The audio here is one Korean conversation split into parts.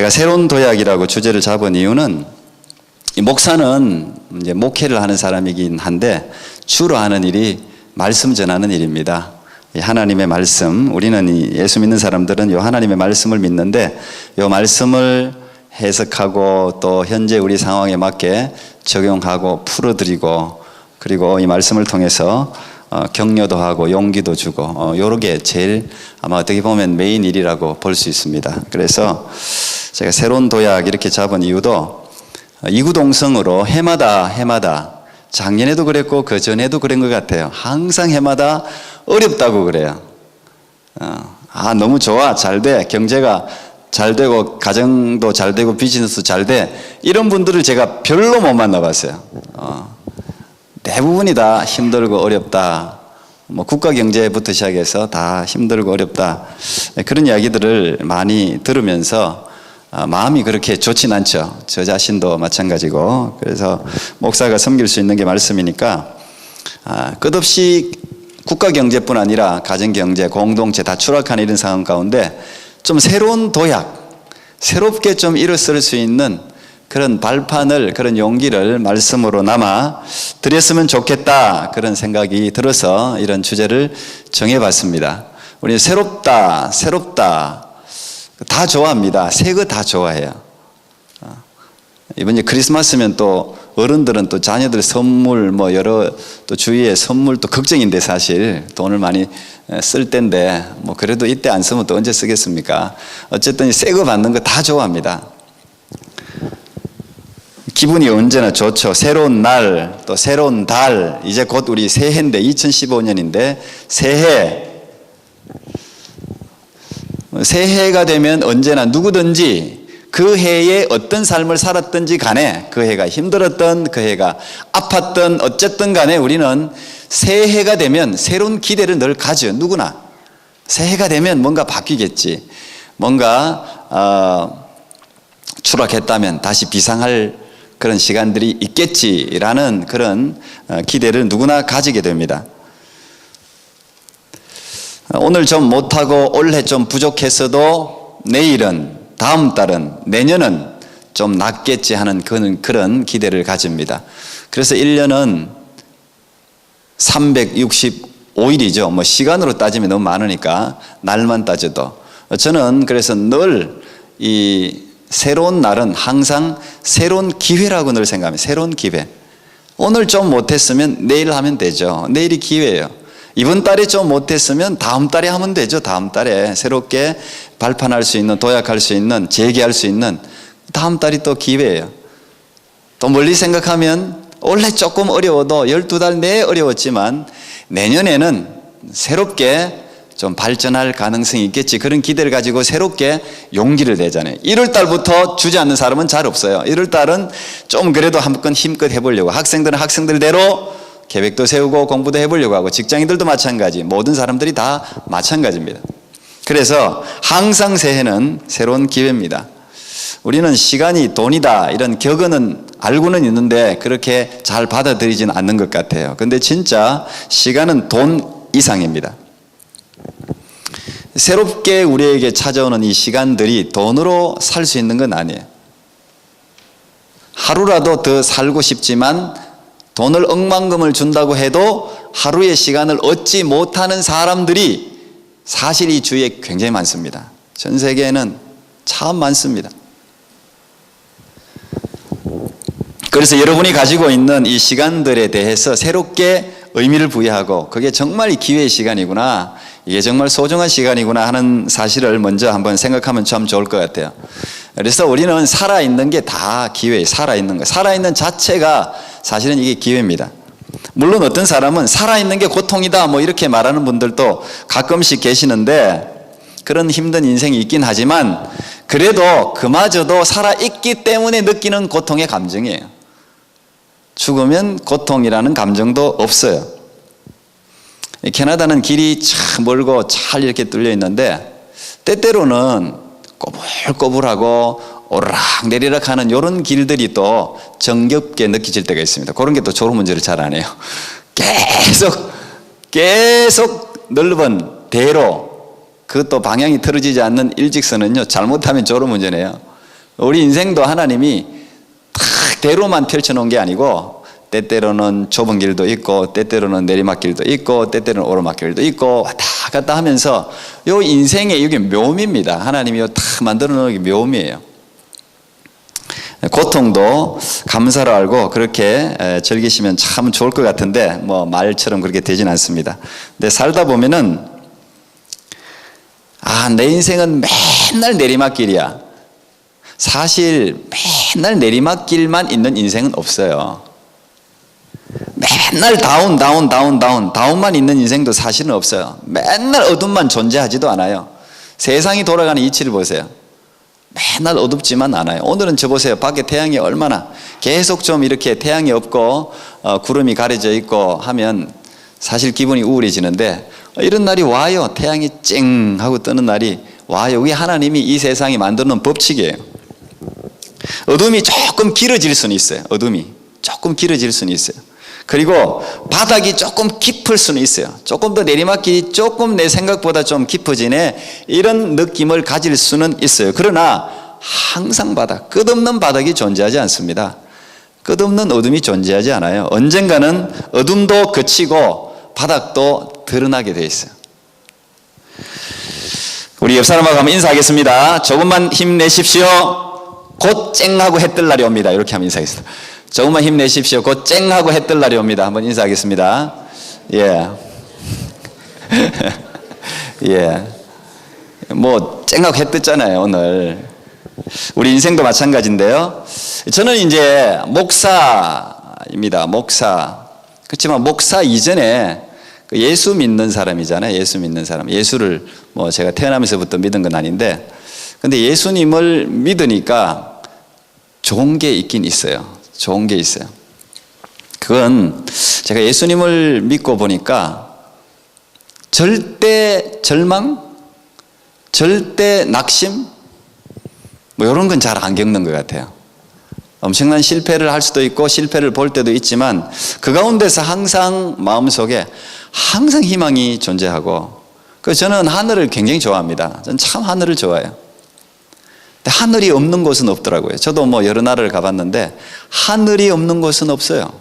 제가 새로운 도약이라고 주제를 잡은 이유는, 이 목사는 이제 목회를 하는 사람이긴 한데 주로 하는 일이 말씀 전하는 일입니다. 이 하나님의 말씀, 우리는 이 예수 믿는 사람들은 이 하나님의 말씀을 믿는데 이 말씀을 해석하고 또 현재 우리 상황에 맞게 적용하고 풀어드리고, 그리고 이 말씀을 통해서 격려도 하고 용기도 주고, 요렇게 제일 아마 어떻게 보면 메인 일이라고 볼 수 있습니다. 그래서 제가 새로운 도약 이렇게 잡은 이유도 이구동성으로 해마다 작년에도 그랬고 그 전에도 그런 것 같아요. 항상 해마다 어렵다고 그래요. 너무 좋아, 잘 돼, 경제가 잘 되고 가정도 잘 되고 비즈니스 잘 돼, 이런 분들을 제가 별로 못 만나봤어요. 대부분이 다 힘들고 어렵다, 뭐 국가 경제부터 시작해서 다 힘들고 어렵다, 그런 이야기들을 많이 들으면서 마음이 그렇게 좋진 않죠. 저 자신도 마찬가지고. 그래서 목사가 섬길 수 있는 게 말씀이니까 끝없이 국가 경제뿐 아니라 가정 경제, 공동체 다 추락하는 이런 상황 가운데 좀 새로운 도약, 새롭게 좀 일어설 수 있는 그런 발판을, 그런 용기를 말씀으로 남아 드렸으면 좋겠다, 그런 생각이 들어서 이런 주제를 정해봤습니다. 우리 새롭다 다 좋아합니다. 새 거 다 좋아해요. 이번 크리스마스면 또 어른들은 또 자녀들 선물 뭐 여러 또 주위에 선물 또 걱정인데, 사실 돈을 많이 쓸 때인데 뭐 그래도 이때 안 쓰면 또 언제 쓰겠습니까? 어쨌든 새 거 받는 거 다 좋아합니다. 기분이 언제나 좋죠. 새로운 날, 또 새로운 달, 이제 곧 우리 새해인데 2015년인데 새해가 되면 언제나 누구든지 그 해에 어떤 삶을 살았든지 간에, 그 해가 힘들었던, 그 해가 아팠던, 어쨌든 간에 우리는 새해가 되면 새로운 기대를 늘 가져요. 누구나 새해가 되면 뭔가 바뀌겠지, 뭔가 추락했다면 다시 비상할 그런 시간들이 있겠지라는 그런 기대를 누구나 가지게 됩니다. 오늘 좀 못하고 올해 좀 부족했어도 내일은, 다음 달은, 내년은 좀 낫겠지 하는 그런 기대를 가집니다. 그래서 1년은 365일이죠. 뭐 시간으로 따지면 너무 많으니까 날만 따져도. 저는 그래서 늘 이 새로운 날은 항상 새로운 기회라고 늘 생각합니다. 새로운 기회. 오늘 좀 못했으면 내일 하면 되죠. 내일이 기회예요. 이번 달에 좀 못했으면 다음 달에 하면 되죠. 다음 달에 새롭게 발판할 수 있는, 도약할 수 있는, 재개할 수 있는 다음 달이 또 기회예요. 또 멀리 생각하면 원래 조금 어려워도 12달 내에 어려웠지만 내년에는 새롭게 좀 발전할 가능성이 있겠지, 그런 기대를 가지고 새롭게 용기를 내잖아요. 1월달부터 주지 않는 사람은 잘 없어요. 1월달은 좀 그래도 한번 힘껏 해보려고, 학생들은 학생들대로 계획도 세우고 공부도 해보려고 하고, 직장인들도 마찬가지, 모든 사람들이 다 마찬가지입니다. 그래서 항상 새해는 새로운 기회입니다. 우리는 시간이 돈이다 이런 격언은 알고는 있는데 그렇게 잘 받아들이지는 않는 것 같아요. 근데 진짜 시간은 돈 이상입니다. 새롭게 우리에게 찾아오는 이 시간들이 돈으로 살 수 있는 건 아니에요. 하루라도 더 살고 싶지만 돈을 억만금을 준다고 해도 하루의 시간을 얻지 못하는 사람들이 사실 이 주위에 굉장히 많습니다. 전 세계에는 참 많습니다. 그래서 여러분이 가지고 있는 이 시간들에 대해서 새롭게 의미를 부여하고, 그게 정말 기회의 시간이구나, 이게 정말 소중한 시간이구나 하는 사실을 먼저 한번 생각하면 참 좋을 것 같아요. 그래서 우리는 살아있는 게 다 기회예요. 살아있는 거, 살아있는 자체가 사실은 이게 기회입니다. 물론 어떤 사람은 살아있는 게 고통이다 뭐 이렇게 말하는 분들도 가끔씩 계시는데, 그런 힘든 인생이 있긴 하지만 그래도 그마저도 살아있기 때문에 느끼는 고통의 감정이에요. 죽으면 고통이라는 감정도 없어요. 캐나다는 길이 참 멀고 잘 이렇게 뚫려 있는데 때때로는 꼬불꼬불하고 오르락 내리락 하는 이런 길들이 또 정겹게 느껴질 때가 있습니다. 그런 게 또 졸음운전을 잘 안 해요. 계속 넓은 대로, 그것도 방향이 틀어지지 않는 일직선은요, 잘못하면 졸음운전해요. 우리 인생도 하나님이 딱 대로만 펼쳐놓은 게 아니고 때때로는 좁은 길도 있고 때때로는 내리막길도 있고 때때로는 오르막길도 있고 왔다 갔다 하면서 요 인생의 이게 묘미입니다. 하나님이 딱 만들어 놓은 게 묘미예요. 고통도 감사로 알고 그렇게 즐기시면 참 좋을 것 같은데 뭐 말처럼 그렇게 되진 않습니다. 근데 살다 보면은 내 인생은 맨날 내리막길이야. 사실 맨날 내리막길만 있는 인생은 없어요. 맨날 다운만 있는 인생도 사실은 없어요. 맨날 어둠만 존재하지도 않아요. 세상이 돌아가는 이치를 보세요. 맨날 어둡지만 않아요. 오늘은 저 보세요. 밖에 태양이 얼마나 계속 좀 이렇게 태양이 없고 구름이 가려져 있고 하면 사실 기분이 우울해지는데 이런 날이 와요. 태양이 쨍 하고 뜨는 날이 와요. 그게 하나님이 이 세상이 만드는 법칙이에요. 어둠이 조금 길어질 수는 있어요. 어둠이 조금 길어질 수는 있어요. 그리고 바닥이 조금 깊을 수는 있어요. 조금 더 내리막길이 조금 내 생각보다 좀 깊어지네 이런 느낌을 가질 수는 있어요. 그러나 항상 바닥, 끝없는 바닥이 존재하지 않습니다. 끝없는 어둠이 존재하지 않아요. 언젠가는 어둠도 그치고 바닥도 드러나게 돼 있어요. 우리 옆 사람하고 한번 인사하겠습니다. 조금만 힘내십시오. 곧 쨍하고 해 뜰 날이 옵니다. 이렇게 하면 인사하겠습니다. 조금만 힘내십시오. 곧 쨍하고 해 뜰 날이 옵니다. 한번 인사하겠습니다. 예. 예. 뭐, 쨍하고 해 떴잖아요, 오늘. 우리 인생도 마찬가지인데요. 저는 이제 목사입니다. 목사. 그렇지만 목사 이전에 예수 믿는 사람이잖아요. 예수 믿는 사람. 예수를 뭐 제가 태어나면서부터 믿은 건 아닌데, 근데 예수님을 믿으니까 좋은 게 있긴 있어요. 좋은 게 있어요. 그건 제가 예수님을 믿고 보니까 절대 절망, 절대 낙심, 뭐 이런 건 잘 안 겪는 것 같아요. 엄청난 실패를 할 수도 있고 실패를 볼 때도 있지만 그 가운데서 항상 마음속에 항상 희망이 존재하고, 그래서 저는 하늘을 굉장히 좋아합니다. 저는 참 하늘을 좋아해요. 근데 하늘이 없는 곳은 없더라고요. 저도 뭐 여러 나라를 가봤는데 하늘이 없는 곳은 없어요.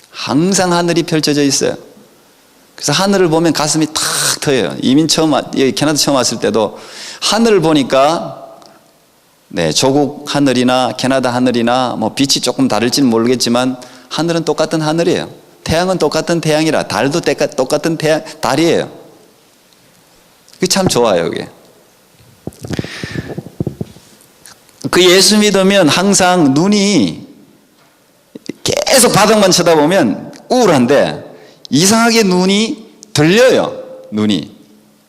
항상 하늘이 펼쳐져 있어요. 그래서 하늘을 보면 가슴이 탁 터여요. 이민 처음, 캐나다 처음 왔을 때도 하늘을 보니까 조국 하늘이나 캐나다 하늘이나 뭐 빛이 조금 다를지는 모르겠지만 하늘은 똑같은 하늘이에요. 태양은 똑같은 태양이라 달도 똑같은 달이에요. 그게 참 좋아요, 그게. 그 예수 믿으면 항상 눈이 계속 바닥만 쳐다보면 우울한데 이상하게 눈이 들려요. 눈이.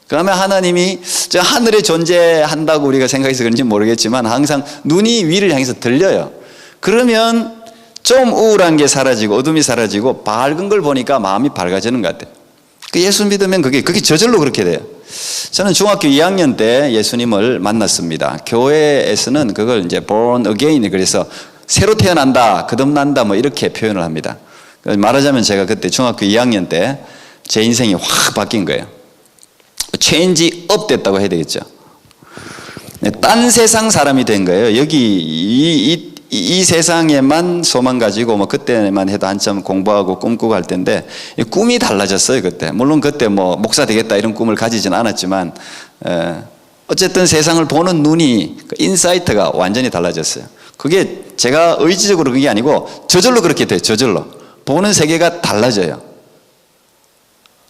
그러면 하나님이 저 하늘에 존재한다고 우리가 생각해서 그런지 모르겠지만 항상 눈이 위를 향해서 들려요. 그러면 좀 우울한 게 사라지고 어둠이 사라지고 밝은 걸 보니까 마음이 밝아지는 것 같아요. 그 예수 믿으면 그게 저절로 그렇게 돼요. 저는 중학교 2학년 때 예수님을 만났습니다. 교회에서는 그걸 이제 born again, 그래서 새로 태어난다, 거듭난다 뭐 이렇게 표현을 합니다. 말하자면 제가 그때 중학교 2학년 때 제 인생이 확 바뀐 거예요. 체인지 업 됐다고 해야 되겠죠. 딴 세상 사람이 된 거예요. 여기 이 세상에만 소망 가지고 뭐 그때만 해도 한참 공부하고 꿈꾸고 할 때인데 꿈이 달라졌어요. 그때 물론 그때 뭐 목사 되겠다 이런 꿈을 가지진 않았지만 어쨌든 세상을 보는 눈이, 인사이트가 완전히 달라졌어요. 그게 제가 의지적으로 그게 아니고 저절로 그렇게 돼요. 저절로 보는 세계가 달라져요.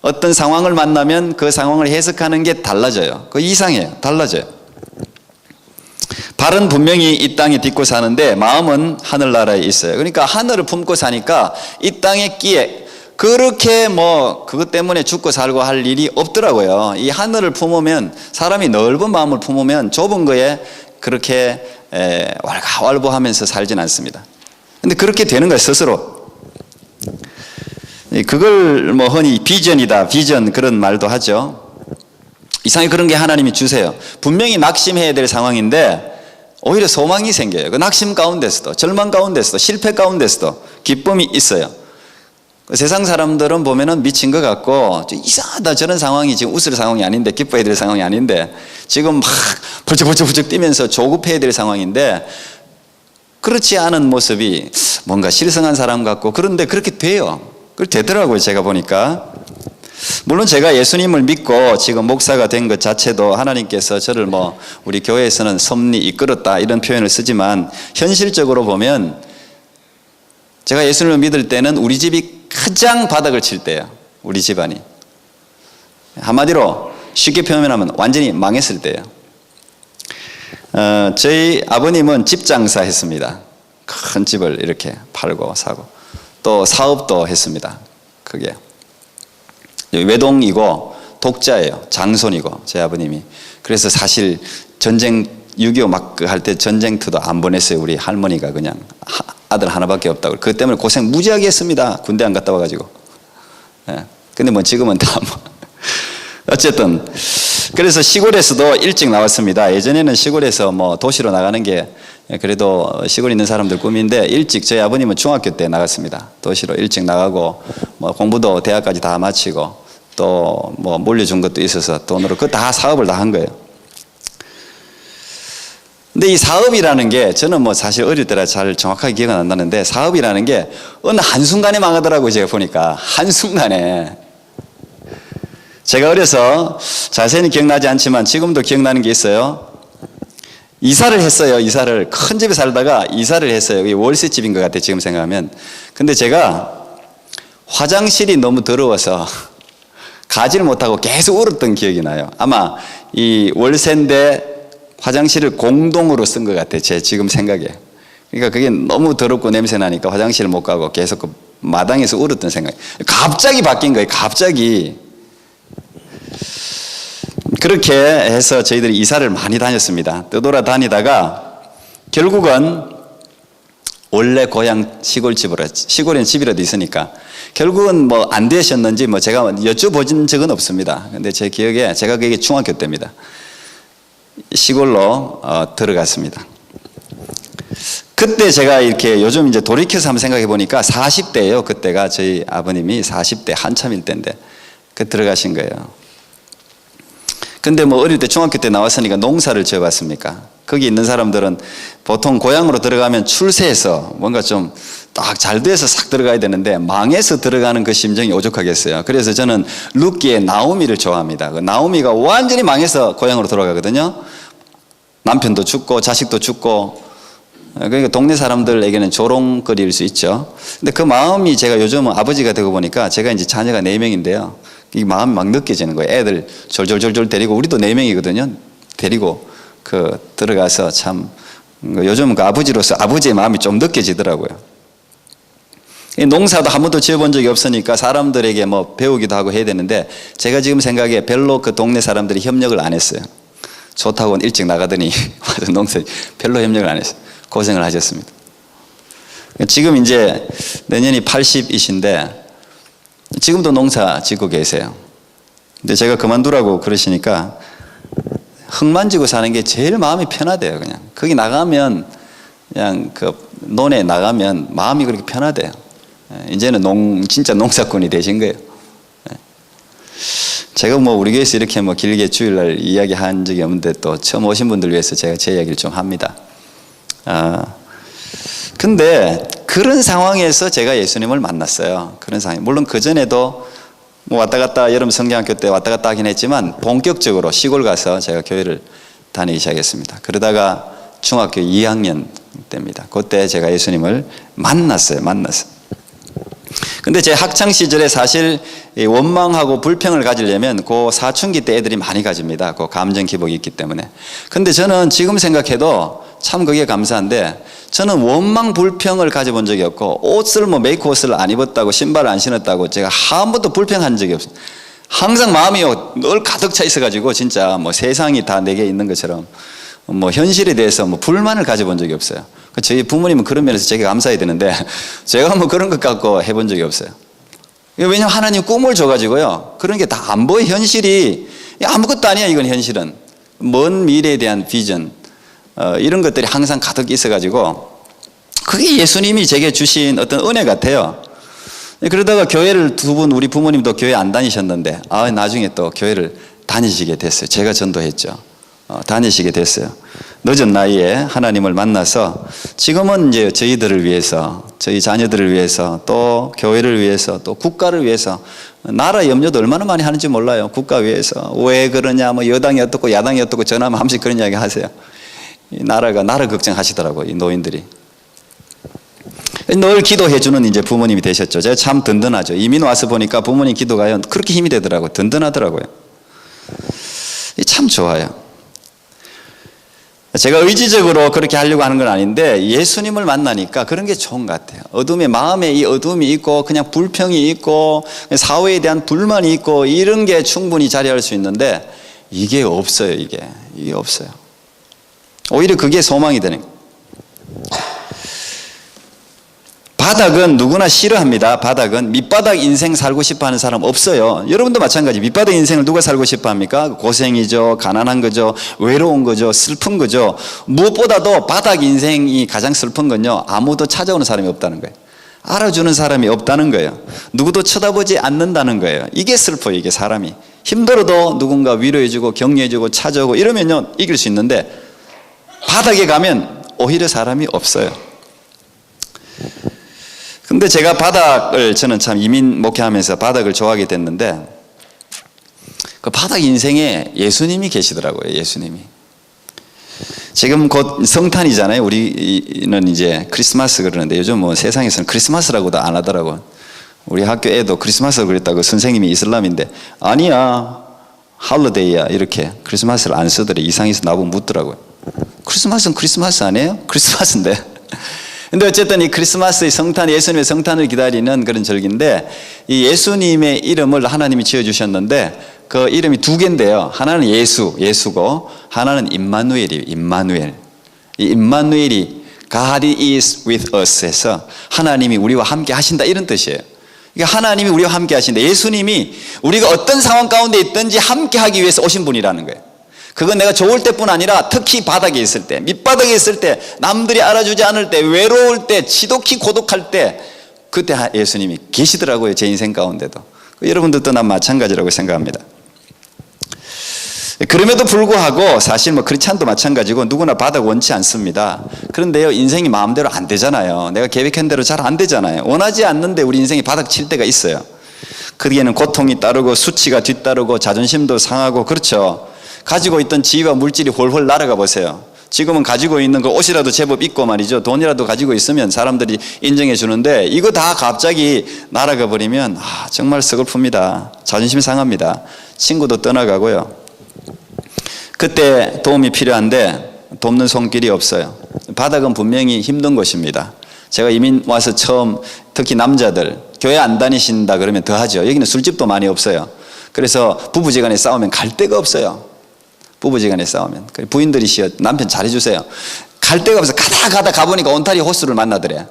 어떤 상황을 만나면 그 상황을 해석하는 게 달라져요. 그 이상해요. 달라져요. 발은 분명히 이 땅에 딛고 사는데 마음은 하늘나라에 있어요. 그러니까 하늘을 품고 사니까 이 땅에 끼에 그렇게 뭐 그것 때문에 죽고 살고 할 일이 없더라고요. 이 하늘을 품으면, 사람이 넓은 마음을 품으면 좁은 거에 그렇게 왈가왈부하면서 살진 않습니다. 근데 그렇게 되는 거예요, 스스로. 그걸 뭐 흔히 비전이다, 비전 그런 말도 하죠. 이상하게 그런 게 하나님이 주세요. 분명히 낙심해야 될 상황인데 오히려 소망이 생겨요. 그 낙심 가운데서도, 절망 가운데서도, 실패 가운데서도 기쁨이 있어요. 세상 사람들은 보면은 미친 것 같고 이상하다, 저런 상황이 지금 웃을 상황이 아닌데, 기뻐해야 될 상황이 아닌데 지금 막 벌쩍벌쩍 뛰면서 조급해야 될 상황인데 그렇지 않은 모습이 뭔가 실성한 사람 같고, 그런데 그렇게 돼요. 그렇게 되더라고요, 제가 보니까. 물론 제가 예수님을 믿고 지금 목사가 된 것 자체도 하나님께서 저를 우리 교회에서는 섭리 이끌었다 이런 표현을 쓰지만, 현실적으로 보면 제가 예수님을 믿을 때는 우리 집이 가장 바닥을 칠 때예요. 우리 집안이. 한마디로 쉽게 표현하면 완전히 망했을 때예요. 저희 아버님은 집 장사 했습니다. 큰 집을 이렇게 팔고 사고, 또 사업도 했습니다. 그게 외동이고 독자예요. 장손이고, 제 아버님이. 그래서 사실 전쟁 6.25 막 할 때 전쟁터도 안 보냈어요. 우리 할머니가 그냥 아들 하나밖에 없다고. 그 때문에 고생 무지하게 했습니다. 군대 안 갔다 와가지고. 예. 근데 지금은 다 어쨌든 그래서 시골에서도 일찍 나왔습니다. 예전에는 시골에서 도시로 나가는 게 그래도 시골에 있는 사람들 꿈인데, 일찍 저희 아버님은 중학교 때 나갔습니다. 도시로 일찍 나가고 공부도 대학까지 다 마치고, 또 물려준 것도 있어서 돈으로 그 다 사업을 다 한 거예요. 근데 이 사업이라는 게, 저는 사실 어릴 때라 잘 정확하게 기억은 안 나는데, 사업이라는 게 어느 한순간에 망하더라고요. 제가 보니까 한순간에. 제가 어려서 자세히 기억나지 않지만 지금도 기억나는 게 있어요. 이사를 했어요. 이사를. 큰 집에 살다가 이사를 했어요. 이게 월세집인 것 같아요, 지금 생각하면. 근데 제가 화장실이 너무 더러워서 가지를 못하고 계속 울었던 기억이 나요. 아마 이 월세인데 화장실을 공동으로 쓴 것 같아요, 제 지금 생각에. 그러니까 그게 너무 더럽고 냄새 나니까 화장실을 못 가고 계속 그 마당에서 울었던 생각이. 갑자기 바뀐 거예요. 갑자기. 그렇게 해서 저희들이 이사를 많이 다녔습니다. 떠돌아다니다가 결국은 원래 고향 시골집으로, 시골엔 집이라도 있으니까 결국은 안 되셨는지 제가 여쭤본 적은 없습니다. 근데 제 기억에, 제가 그게 중학교 때입니다. 시골로 들어갔습니다. 그때 제가 이렇게 요즘 이제 돌이켜서 한번 생각해 보니까 40대예요. 그때가 저희 아버님이 40대 한참일 때인데 들어가신 거예요. 근데 어릴 때 중학교 때 나왔으니까 농사를 지어봤습니까? 거기 있는 사람들은 보통 고향으로 들어가면 출세해서 뭔가 좀 딱 잘 돼서 싹 들어가야 되는데, 망해서 들어가는 그 심정이 오죽하겠어요. 그래서 저는 룻기의 나오미를 좋아합니다. 그 나오미가 완전히 망해서 고향으로 돌아가거든요. 남편도 죽고 자식도 죽고. 그러니까 동네 사람들에게는 조롱거리일 수 있죠. 근데 그 마음이, 제가 요즘은 아버지가 되고 보니까, 제가 이제 자녀가 4명인데요. 이 마음이 막 느껴지는 거예요. 애들 졸졸졸졸 데리고, 우리도 4명이거든요. 데리고 들어가서 참, 요즘은 그 아버지로서 아버지의 마음이 좀 느껴지더라고요. 농사도 한 번도 지어본 적이 없으니까 사람들에게 배우기도 하고 해야 되는데, 제가 지금 생각에 별로 그 동네 사람들이 협력을 안 했어요. 좋다고 일찍 나가더니 와서 농사 별로 협력을 안 했어요. 고생을 하셨습니다. 지금 이제 내년이 80이신데 지금도 농사 짓고 계세요. 근데 제가 그만두라고 그러시니까 흙만 지고 사는 게 제일 마음이 편하대요. 그냥 거기 나가면, 그냥 그 논에 나가면 마음이 그렇게 편하대요. 이제는 진짜 농사꾼이 되신 거예요. 제가 우리 교회에서 이렇게 길게 주일날 이야기한 적이 없는데, 또 처음 오신 분들 위해서 제가 제 이야기를 좀 합니다. 근데 그런 상황에서 제가 예수님을 만났어요. 그런 상황. 물론 그전에도 왔다 갔다 여름 성경학교 때 왔다 갔다 하긴 했지만, 본격적으로 시골 가서 제가 교회를 다니기 시작했습니다. 그러다가 중학교 2학년 때입니다. 그때 제가 예수님을 만났어요. 근데 제 학창 시절에 사실 원망하고 불평을 가지려면 그 사춘기 때 애들이 많이 가집니다. 그 감정 기복이 있기 때문에. 근데 저는 지금 생각해도 참 그게 감사한데, 저는 원망 불평을 가져본 적이 없고, 옷을 메이크업을 안 입었다고, 신발을 안 신었다고 제가 한 번도 불평한 적이 없어요. 항상 마음이 늘 가득 차 있어가지고, 진짜 세상이 다 내게 있는 것처럼 현실에 대해서 불만을 가져본 적이 없어요. 저희 부모님은 그런 면에서 제게 감사해야 되는데, 제가 그런 것 갖고 해본 적이 없어요. 왜냐하면 하나님 꿈을 줘가지고요, 그런 게 다 안 보여. 현실이 아무것도 아니야. 이건 현실은 먼 미래에 대한 비전, 이런 것들이 항상 가득 있어가지고, 그게 예수님이 제게 주신 어떤 은혜 같아요. 그러다가 교회를 우리 부모님도 교회 안 다니셨는데, 나중에 또 교회를 다니시게 됐어요. 제가 전도했죠. 다니시게 됐어요. 늦은 나이에 하나님을 만나서 지금은 이제 저희들을 위해서, 저희 자녀들을 위해서, 또 교회를 위해서, 또 국가를 위해서 나라 염려도 얼마나 많이 하는지 몰라요. 국가 위해서. 왜 그러냐, 뭐 여당이 어떻고 야당이 어떻고 전화하면 한 번씩 그런 이야기 하세요. 이 나라 걱정하시더라고요, 이 노인들이. 늘 기도해주는 이제 부모님이 되셨죠. 제가 참 든든하죠. 이민 와서 보니까 부모님 기도가요, 그렇게 힘이 되더라고요. 든든하더라고요. 참 좋아요. 제가 의지적으로 그렇게 하려고 하는 건 아닌데 예수님을 만나니까 그런 게 좋은 것 같아요. 마음에 이 어둠이 있고 그냥 불평이 있고 사회에 대한 불만이 있고 이런 게 충분히 자리할 수 있는데 이게 없어요. 이게 없어요. 오히려 그게 소망이 되는 거예요. 바닥은 누구나 싫어합니다. 바닥은 밑바닥 인생 살고 싶어 하는 사람 없어요. 여러분도 마찬가지. 밑바닥 인생을 누가 살고 싶어 합니까? 고생이죠, 가난한 거죠, 외로운 거죠, 슬픈 거죠. 무엇보다도 바닥 인생이 가장 슬픈 건요, 아무도 찾아오는 사람이 없다는 거예요. 알아주는 사람이 없다는 거예요. 누구도 쳐다보지 않는다는 거예요. 이게 슬퍼요. 이게 사람이 힘들어도 누군가 위로해주고 격려해주고 찾아오고 이러면요 이길 수 있는데, 바닥에 가면 오히려 사람이 없어요. 근데 제가 저는 참 이민 목회하면서 바닥을 좋아하게 됐는데, 그 바닥 인생에 예수님이 계시더라고요. 예수님이. 지금 곧 성탄이잖아요. 우리는 이제 크리스마스 그러는데 요즘 뭐 세상에서는 크리스마스라고도 안 하더라고요. 우리 학교 애도 크리스마스를 그랬다고 선생님이 이슬람인데, 아니야, 할러데이야, 이렇게 크리스마스를 안 쓰더래. 이상해서 나보고 묻더라고요. 크리스마스는 크리스마스 아니에요? 크리스마스인데. 근데 어쨌든 이 크리스마스의 성탄, 예수님의 성탄을 기다리는 그런 절기인데, 이 예수님의 이름을 하나님이 지어주셨는데 그 이름이 두 개인데요. 하나는 예수고 하나는 임마누엘이에요. 임마누엘. 이 임마누엘이 God is with us 해서 하나님이 우리와 함께 하신다, 이런 뜻이에요. 그러니까 하나님이 우리와 함께 하신다. 예수님이 우리가 어떤 상황 가운데 있든지 함께 하기 위해서 오신 분이라는 거예요. 그건 내가 좋을 때뿐 아니라 특히 바닥에 있을 때, 밑바닥에 있을 때, 남들이 알아주지 않을 때, 외로울 때, 지독히 고독할 때, 그때 예수님이 계시더라고요. 제 인생 가운데도. 여러분들도 난 마찬가지라고 생각합니다. 그럼에도 불구하고 사실 뭐 크리스찬도 마찬가지고 누구나 바닥 원치 않습니다. 그런데요, 인생이 마음대로 안 되잖아요. 내가 계획한 대로 잘 안 되잖아요. 원하지 않는데 우리 인생이 바닥 칠 때가 있어요. 거기에는 고통이 따르고 수치가 뒤따르고 자존심도 상하고, 그렇죠. 가지고 있던 지위와 물질이 홀홀 날아가 보세요. 지금은 가지고 있는 그 옷이라도 제법 입고 말이죠, 돈이라도 가지고 있으면 사람들이 인정해 주는데, 이거 다 갑자기 날아가 버리면 정말 서글픕니다. 자존심 상합니다. 친구도 떠나가고요. 그때 도움이 필요한데 돕는 손길이 없어요. 바닥은 분명히 힘든 곳입니다. 제가 이민 와서 처음, 특히 남자들 교회 안 다니신다 그러면 더 하죠. 여기는 술집도 많이 없어요. 그래서 부부지간에 싸우면 갈 데가 없어요. 부부지간에 싸우면 부인들이시여 남편 잘해주세요. 갈 데가 없어. 가다 가보니까 온타리오 호수를 만나더래.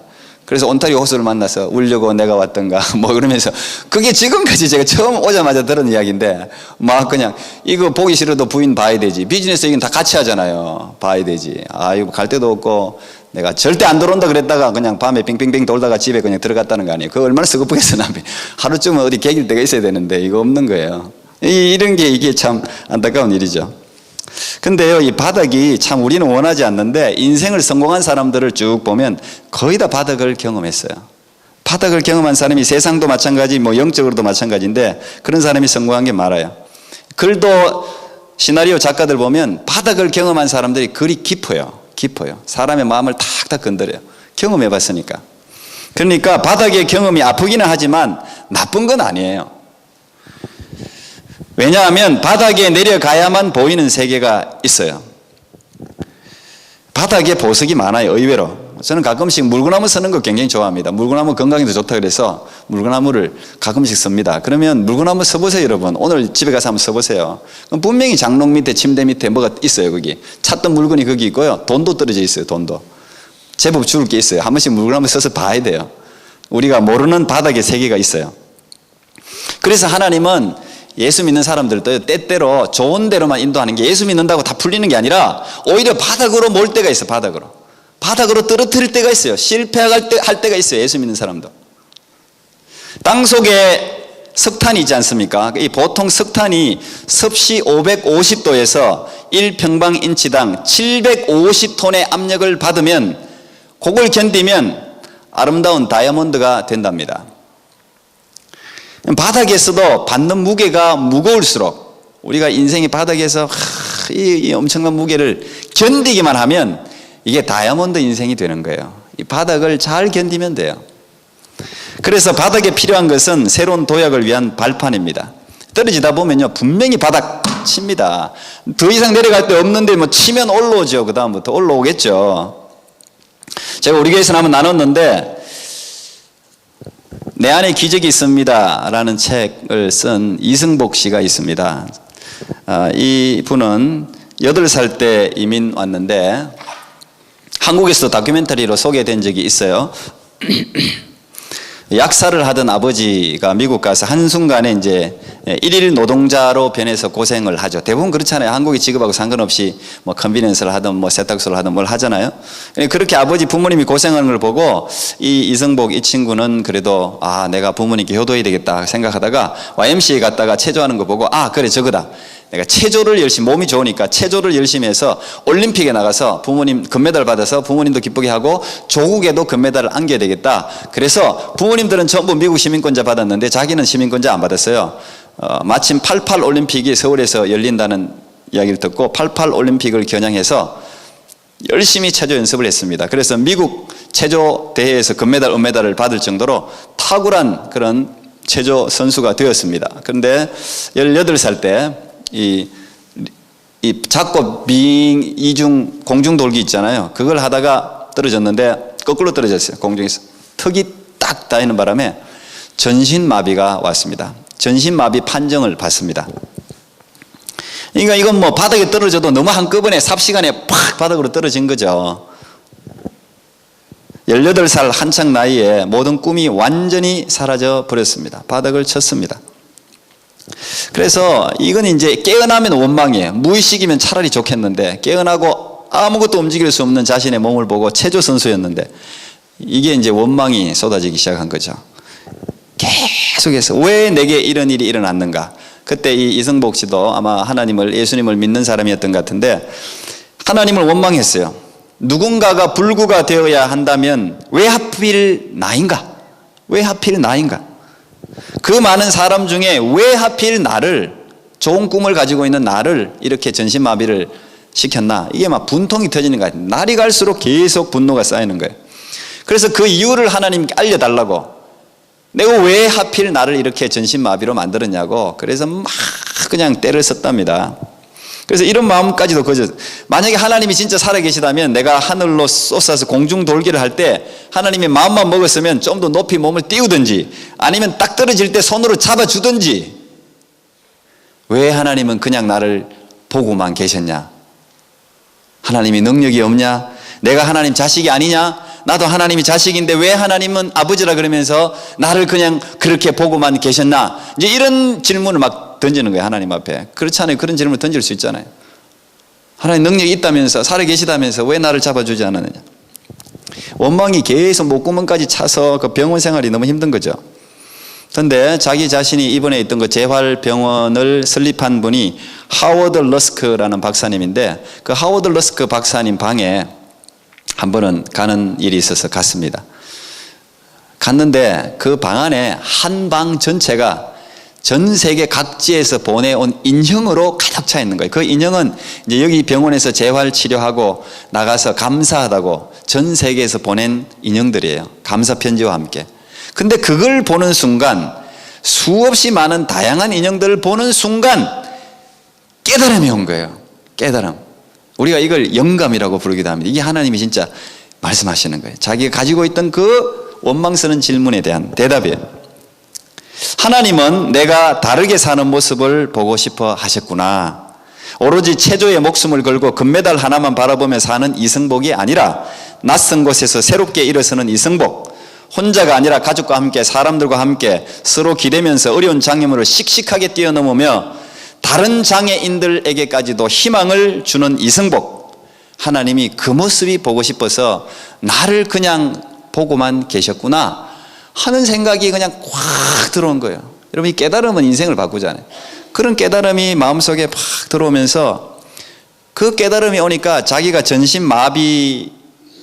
그래서 온타리오 호수를 만나서 울려고 내가 왔던가 뭐 그러면서, 그게 지금까지 제가 처음 오자마자 들은 이야기인데, 막 그냥 이거 보기 싫어도 부인 봐야 되지, 비즈니스 얘기는 다 같이 하잖아요. 봐야 되지. 이거 갈 데도 없고 내가 절대 안 들어온다 그랬다가 그냥 밤에 빙빙빙 돌다가 집에 그냥 들어갔다는 거 아니에요. 그거 얼마나 서글프겠어. 남이 하루쯤은 어디 개길 데가 있어야 되는데 이거 없는 거예요. 이런 게 이게 참 안타까운 일이죠. 근데요, 이 바닥이 참 우리는 원하지 않는데, 인생을 성공한 사람들을 쭉 보면 거의 다 바닥을 경험했어요. 바닥을 경험한 사람이, 세상도 마찬가지, 뭐 영적으로도 마찬가지인데 그런 사람이 성공한 게 많아요. 글도 시나리오 작가들 보면 바닥을 경험한 사람들이 글이 깊어요. 사람의 마음을 탁탁 건드려요. 경험해 봤으니까. 그러니까 바닥의 경험이 아프기는 하지만 나쁜 건 아니에요. 왜냐하면 바닥에 내려가야만 보이는 세계가 있어요. 바닥에 보석이 많아요. 의외로. 저는 가끔씩 물구나무 쓰는 거 굉장히 좋아합니다. 물구나무 건강에도 좋다 그래서 물구나무를 가끔씩 씁니다. 그러면 물구나무 써보세요. 여러분, 오늘 집에 가서 한번 써보세요. 그럼 분명히 장롱 밑에, 침대 밑에 뭐가 있어요. 거기 찾던 물건이 거기 있고요, 돈도 떨어져 있어요. 돈도 제법 주울 게 있어요. 한 번씩 물구나무 써서 봐야 돼요. 우리가 모르는 바닥의 세계가 있어요. 그래서 하나님은 예수 믿는 사람들도 때때로 좋은 데로만 인도하는 게, 예수 믿는다고 다 풀리는 게 아니라 오히려 바닥으로 몰 때가 있어요. 바닥으로 떨어뜨릴 때가 있어요. 실패할 때가 있어요. 예수 믿는 사람도. 땅 속에 석탄이 있지 않습니까? 이 보통 석탄이 섭씨 550도에서 1평방인치당 750톤의 압력을 받으면 그걸 견디면 아름다운 다이아몬드가 된답니다. 바닥에서도 받는 무게가 무거울수록 우리가 인생의 바닥에서 이 엄청난 무게를 견디기만 하면 이게 다이아몬드 인생이 되는 거예요. 이 바닥을 잘 견디면 돼요. 그래서 바닥에 필요한 것은 새로운 도약을 위한 발판입니다. 떨어지다 보면요 분명히 바닥 칩니다. 더 이상 내려갈 데 없는데 뭐 치면 올라오죠. 그 다음부터 올라오겠죠. 제가 우리 교회에서 한번 나눴는데 내 안에 기적이 있습니다 라는 책을 쓴 이승복 씨가 있습니다. 이 분은 8살 때 이민 왔는데 한국에서 다큐멘터리로 소개된 적이 있어요. 약사를 하던 아버지가 미국 가서 한순간에 이제 일일 노동자로 변해서 고생을 하죠. 대부분 그렇잖아요. 한국의 직업하고 상관없이 뭐 컨비니언스를 하든 뭐 세탁소를 하든 뭘 하잖아요. 그렇게 아버지 부모님이 고생하는 걸 보고 이 이승복 이 친구는 그래도 내가 부모님께 효도해야 되겠다 생각하다가 YMCA 갔다가 체조하는 거 보고 그래 저거다. 내가 체조를 열심히, 몸이 좋으니까 체조를 열심히 해서 올림픽에 나가서 부모님 금메달 받아서 부모님도 기쁘게 하고 조국에도 금메달을 안겨야 되겠다. 그래서 부모님들은 전부 미국 시민권자 받았는데 자기는 시민권자 안 받았어요. 마침 88 올림픽이 서울에서 열린다는 이야기를 듣고 88 올림픽을 겨냥해서 열심히 체조 연습을 했습니다. 그래서 미국 체조 대회에서 금메달, 은메달을 받을 정도로 탁월한 그런 체조 선수가 되었습니다. 그런데 18살 때 이 작고 빙 이중 공중 돌기 있잖아요. 그걸 하다가 떨어졌는데 거꾸로 떨어졌어요. 공중에서 턱이 딱 닿이는 바람에 전신마비가 왔습니다. 전신마비 판정을 받습니다. 그러니까 이건 뭐 바닥에 떨어져도 너무 한꺼번에 삽시간에 팍 바닥으로 떨어진 거죠. 18살 한창 나이에 모든 꿈이 완전히 사라져 버렸습니다. 바닥을 쳤습니다. 그래서 이건 이제 깨어나면 원망이에요. 무의식이면 차라리 좋겠는데 깨어나고 아무것도 움직일 수 없는 자신의 몸을 보고 체조 선수였는데 이게 이제 원망이 쏟아지기 시작한 거죠. 계속해서 왜 내게 이런 일이 일어났는가. 그때 이 이승복 씨도 아마 하나님을, 예수님을 믿는 사람이었던 것 같은데 하나님을 원망했어요. 누군가가 불구가 되어야 한다면 왜 하필 나인가? 왜 하필 나인가? 그 많은 사람 중에 왜 하필 나를, 좋은 꿈을 가지고 있는 나를 이렇게 전신마비를 시켰나? 이게 막 분통이 터지는 거예요. 날이 갈수록 계속 분노가 쌓이는 거예요. 그래서 그 이유를 하나님께 알려달라고, 내가 왜 하필 나를 이렇게 전신마비로 만들었냐고, 그래서 막 그냥 때를 썼답니다. 그래서 이런 마음까지도 거저, 만약에 하나님이 진짜 살아계시다면 내가 하늘로 솟아서 공중 돌기를 할 때 하나님이 마음만 먹었으면 좀 더 높이 몸을 띄우든지 아니면 딱 떨어질 때 손으로 잡아주든지, 왜 하나님은 그냥 나를 보고만 계셨냐? 하나님이 능력이 없냐? 내가 하나님 자식이 아니냐? 나도 하나님이 자식인데 왜 하나님은 아버지라 그러면서 나를 그냥 그렇게 보고만 계셨나? 이제 이런 질문을 막 던지는 거예요. 하나님 앞에. 그렇잖아요. 그런 질문을 던질 수 있잖아요. 하나님 능력이 있다면서, 살아계시다면서 왜 나를 잡아주지 않았느냐? 원망이 계속 목구멍까지 차서 그 병원 생활이 너무 힘든 거죠. 그런데 자기 자신이 입원해 있던 그 재활병원을 설립한 분이 하워드 러스크라는 박사님인데, 그 하워드 러스크 박사님 방에 한 번은 가는 일이 있어서 갔습니다. 갔는데 그 방 안에 한 방 전체가 전 세계 각지에서 보내온 인형으로 가득 차 있는 거예요. 그 인형은 이제 여기 병원에서 재활 치료하고 나가서 감사하다고 전 세계에서 보낸 인형들이에요. 감사 편지와 함께. 근데 그걸 보는 순간, 수없이 많은 다양한 인형들을 보는 순간 깨달음이 온 거예요. 깨달음. 우리가 이걸 영감이라고 부르기도 합니다. 이게 하나님이 진짜 말씀하시는 거예요. 자기가 가지고 있던 그 원망스러운 질문에 대한 대답이에요. 하나님은 내가 다르게 사는 모습을 보고 싶어 하셨구나. 오로지 체조에 목숨을 걸고 금메달 하나만 바라보며 사는 이승복이 아니라 낯선 곳에서 새롭게 일어서는 이승복, 혼자가 아니라 가족과 함께, 사람들과 함께 서로 기대면서 어려운 장애물을 씩씩하게 뛰어넘으며 다른 장애인들에게까지도 희망을 주는 이승복. 하나님이 그 모습이 보고 싶어서 나를 그냥 보고만 계셨구나 하는 생각이 그냥 꽉 들어온 거예요. 여러분, 이 깨달음은 인생을 바꾸잖아요. 그런 깨달음이 마음속에 팍 들어오면서 그 깨달음이 오니까 자기가 전신마비에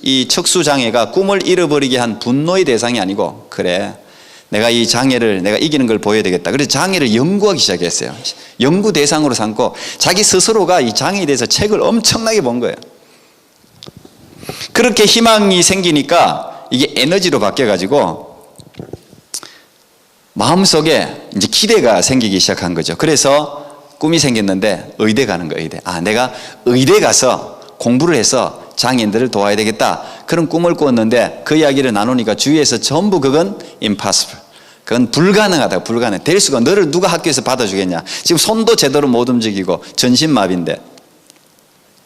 이 척수장애가 꿈을 잃어버리게 한 분노의 대상이 아니고, 그래, 내가 이 장애를 내가 이기는 걸 보여야 되겠다. 그래서 장애를 연구하기 시작했어요. 연구 대상으로 삼고 자기 스스로가 이 장애에 대해서 책을 엄청나게 본 거예요. 그렇게 희망이 생기니까 이게 에너지로 바뀌어가지고 마음속에 이제 기대가 생기기 시작한 거죠. 그래서 꿈이 생겼는데 의대 가는 거예요. 의대. 내가 의대 가서 공부를 해서 장애인들을 도와야 되겠다, 그런 꿈을 꾸었는데 그 이야기를 나누니까 주위에서 전부 그건 impossible, 그건 불가능하다, 불가능, 될 수가, 너를 누가 학교에서 받아주겠냐, 지금 손도 제대로 못 움직이고 전신마비인데.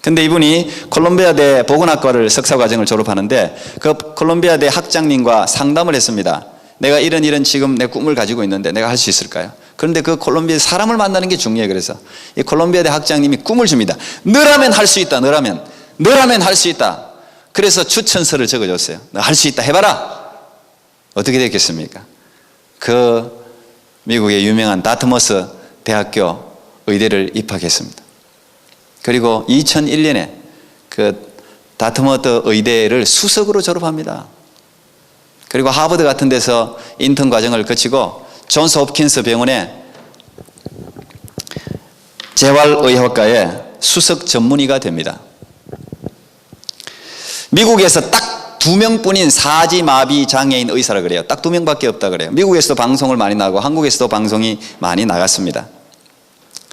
근데 이분이 콜롬비아대 보건학과를 석사과정을 졸업하는데 그 콜롬비아대 학장님과 상담을 했습니다. 내가 이런 지금 내 꿈을 가지고 있는데 내가 할 수 있을까요? 그런데 그 콜롬비아 사람을 만나는 게 중요해요. 그래서 이 콜롬비아대 학장님이 꿈을 줍니다. 너라면 할 수 있다, 너라면 할 수 있다. 그래서 추천서를 적어줬어요. 너 할 수 있다, 해봐라. 어떻게 됐겠습니까? 그 미국의 유명한 다트머스 대학교 의대를 입학했습니다. 그리고 2001년에 그 다트머스 의대를 수석으로 졸업합니다. 그리고 하버드 같은 데서 인턴 과정을 거치고 존스 홉킨스 병원에 재활의학과의 수석 전문의가 됩니다. 미국에서 딱 2명뿐인 사지마비 장애인 의사라 그래요. 딱 2명밖에 없다 그래요. 미국에서도 방송을 많이 나고 한국에서도 방송이 많이 나갔습니다.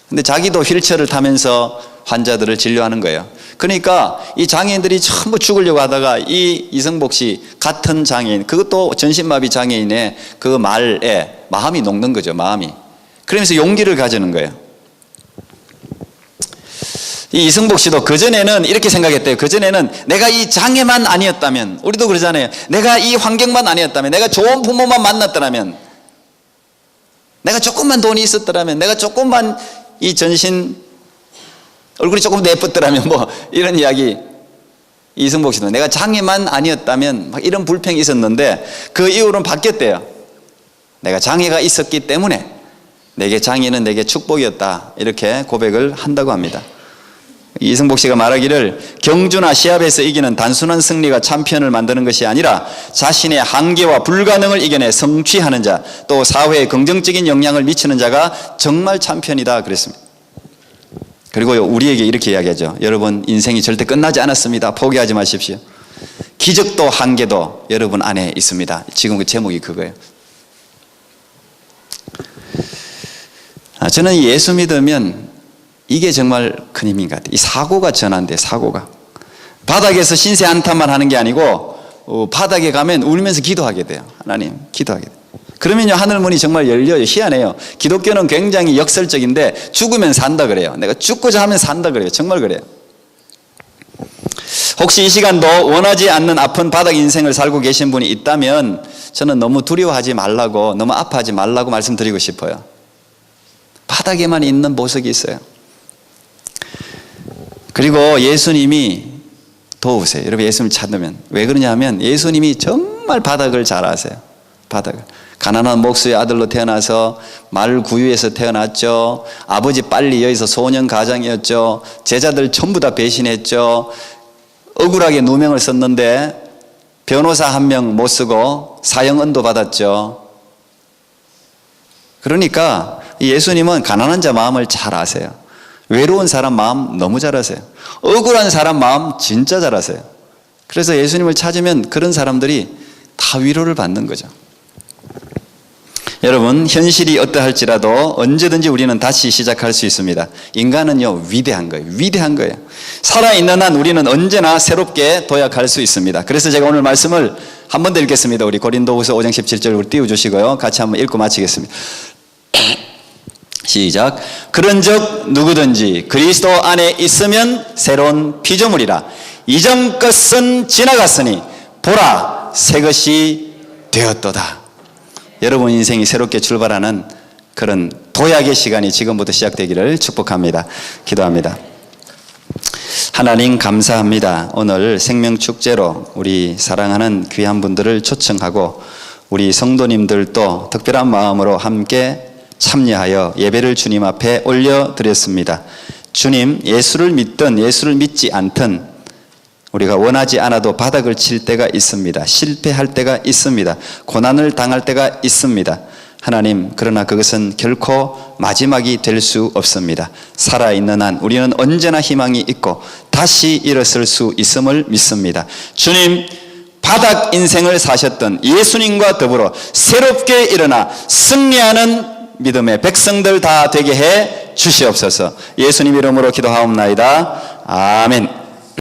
근데 자기도 휠체어를 타면서 환자들을 진료하는 거예요. 그러니까 이 장애인들이 전부 죽으려고 하다가 이 이승복 씨 같은 장애인, 그것도 전신마비 장애인의 그 말에 마음이 녹는 거죠. 마음이. 그러면서 용기를 가지는 거예요. 이 이승복 씨도 그전에는 이렇게 생각했대요. 그전에는 내가 이 장애만 아니었다면, 우리도 그러잖아요. 내가 이 환경만 아니었다면, 내가 좋은 부모만 만났더라면, 내가 조금만 돈이 있었더라면, 내가 조금만 이 전신 얼굴이 조금 더 예뻤더라면, 뭐 이런 이야기. 이승복 씨도 내가 장애만 아니었다면 막 이런 불평이 있었는데 그 이후로는 바뀌었대요. 내가 장애가 있었기 때문에 내게 장애는 내게 축복이었다, 이렇게 고백을 한다고 합니다. 이승복 씨가 말하기를 경주나 시합에서 이기는 단순한 승리가 챔피언을 만드는 것이 아니라 자신의 한계와 불가능을 이겨내 성취하는 자, 또 사회에 긍정적인 영향을 미치는 자가 정말 챔피언이다 그랬습니다. 그리고 우리에게 이렇게 이야기하죠. 여러분, 인생이 절대 끝나지 않았습니다. 포기하지 마십시오. 기적도 한계도 여러분 안에 있습니다. 지금 그 제목이 그거예요. 저는 예수 믿으면 이게 정말 큰 힘인 것 같아요. 이 사고가 전환돼, 사고가. 바닥에서 신세 한탄만 하는 게 아니고 바닥에 가면 울면서 기도하게 돼요. 하나님, 기도하게 돼요. 그러면요, 하늘문이 정말 열려요. 희한해요. 기독교는 굉장히 역설적인데 죽으면 산다 그래요. 내가 죽고자 하면 산다 그래요. 정말 그래요. 혹시 이 시간도 원하지 않는 아픈 바닥 인생을 살고 계신 분이 있다면 저는 너무 두려워하지 말라고, 너무 아파하지 말라고 말씀드리고 싶어요. 바닥에만 있는 보석이 있어요. 그리고 예수님이 도우세요. 여러분, 예수님을 찾으면. 왜 그러냐 하면 예수님이 정말 바닥을 잘 아세요. 바닥을. 가난한 목수의 아들로 태어나서 말구유에서 태어났죠. 아버지 빨리 여기서 소년 가장이었죠. 제자들 전부 다 배신했죠. 억울하게 누명을 썼는데 변호사 한 명 못 쓰고 사형언도 받았죠. 그러니까 예수님은 가난한 자 마음을 잘 아세요. 외로운 사람 마음 너무 잘 아세요. 억울한 사람 마음 진짜 잘 아세요. 그래서 예수님을 찾으면 그런 사람들이 다 위로를 받는 거죠. 여러분, 현실이 어떠할지라도 언제든지 우리는 다시 시작할 수 있습니다. 인간은요, 위대한 거예요. 위대한 거예요. 살아있는 한 우리는 언제나 새롭게 도약할 수 있습니다. 그래서 제가 오늘 말씀을 한 번 더 읽겠습니다. 우리 고린도후서 5장 17절 우리 띄워주시고요. 같이 한번 읽고 마치겠습니다. 시작. 그런즉 누구든지 그리스도 안에 있으면 새로운 피조물이라. 이전 것은 지나갔으니 보라, 새 것이 되었도다. 여러분 인생이 새롭게 출발하는 그런 도약의 시간이 지금부터 시작되기를 축복합니다. 기도합니다. 하나님, 감사합니다. 오늘 생명축제로 우리 사랑하는 귀한 분들을 초청하고 우리 성도님들도 특별한 마음으로 함께 참여하여 예배를 주님 앞에 올려드렸습니다. 주님, 예수를 믿든 예수를 믿지 않든 우리가 원하지 않아도 바닥을 칠 때가 있습니다. 실패할 때가 있습니다. 고난을 당할 때가 있습니다. 하나님, 그러나 그것은 결코 마지막이 될 수 없습니다. 살아있는 한 우리는 언제나 희망이 있고 다시 일어설 수 있음을 믿습니다. 주님, 바닥 인생을 사셨던 예수님과 더불어 새롭게 일어나 승리하는 믿음의 백성들 다 되게 해 주시옵소서. 예수님 이름으로 기도하옵나이다. 아멘.